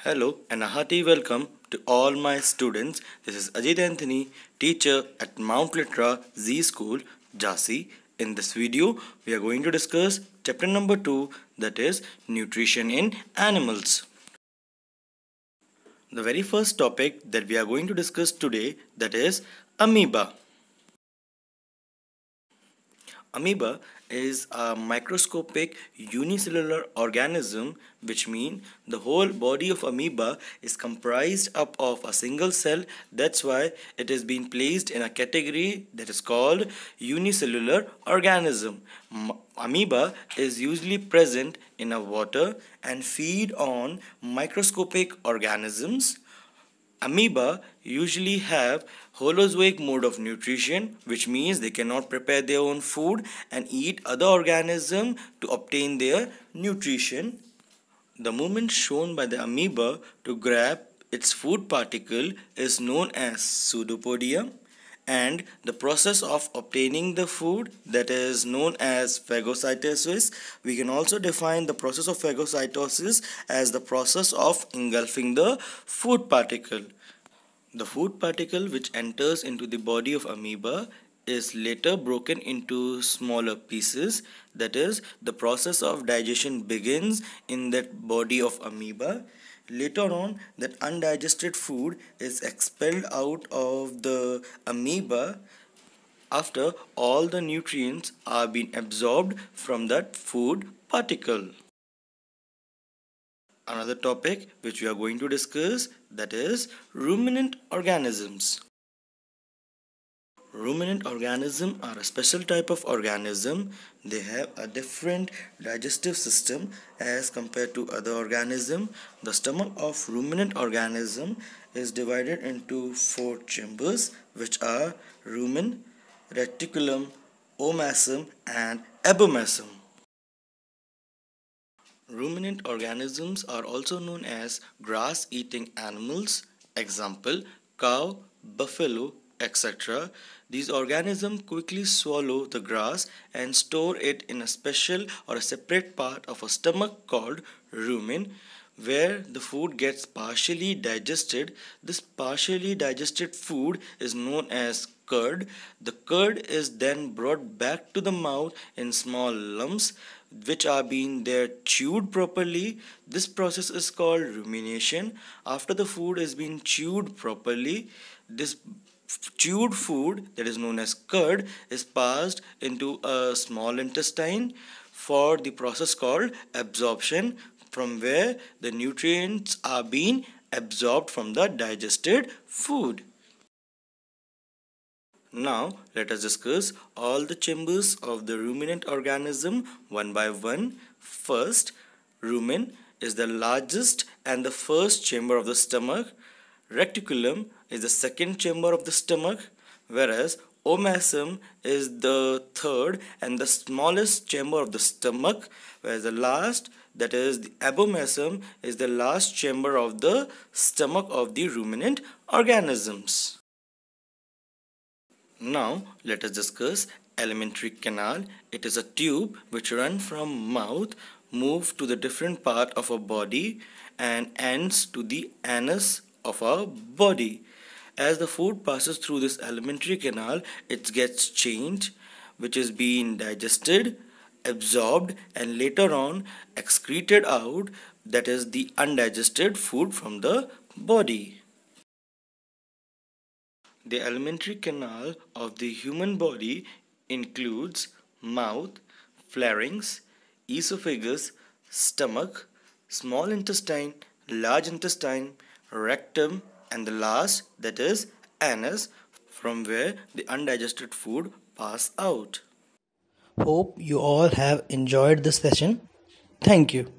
Hello and a hearty welcome to all my students. This is Ajit Anthony, teacher at Mount Litra Z School, Jhansi. In this video, we are going to discuss chapter number 2, that is nutrition in animals. The very first topic that we are going to discuss today, that is amoeba. Amoeba is a microscopic unicellular organism, which means the whole body of amoeba is comprised up of a single cell. That's why it has been placed in a category that is called unicellular organism. Amoeba is usually present in a water and feed on microscopic organisms. Amoeba usually have holozoic mode of nutrition, which means they cannot prepare their own food and eat other organisms to obtain their nutrition. The movement shown by the amoeba to grab its food particle is known as pseudopodia, and the process of obtaining the food, that is known as phagocytosis. We can also define the process of phagocytosis as the process of engulfing the food particle. The food particle which enters into the body of amoeba is later broken into smaller pieces. That is, the process of digestion begins in that body of amoeba. Later on, that undigested food is expelled out of the amoeba after all the nutrients are being absorbed from that food particle. Another topic which we are going to discuss, that is ruminant organisms. Ruminant organisms are a special type of organism. They have a different digestive system as compared to other organisms. The stomach of ruminant organism is divided into 4 chambers, which are rumen, reticulum, omasum and abomasum. Ruminant organisms are also known as grass-eating animals. Example, cow, buffalo, etc. These organisms quickly swallow the grass and store it in a special or a separate part of a stomach called rumen, where the food gets partially digested. This partially digested food is known as curd. The curd is then brought back to the mouth in small lumps, which are being there chewed properly. This process is called rumination. After the food is being chewed properly, this chewed food, that is known as curd, is passed into a small intestine for the process called absorption, from where the nutrients are being absorbed from the digested food. Now let us discuss all the chambers of the ruminant organism one by one. First, rumen is the largest and the first chamber of the stomach. Reticulum is the second chamber of the stomach, whereas omasum is the third and the smallest chamber of the stomach, whereas the last, that is the abomasum, is the last chamber of the stomach of the ruminant organisms. Now let us discuss alimentary canal. It is a tube which runs from mouth, move to the different part of our body and ends to the anus of our body. As the food passes through this alimentary canal, it gets changed, which is being digested, absorbed and later on excreted out, that is the undigested food from the body. The alimentary canal of the human body includes mouth, pharynx, esophagus, stomach, small intestine, large intestine, rectum and the last, that is anus, from where the undigested food pass out. Hope you all have enjoyed this session. Thank you.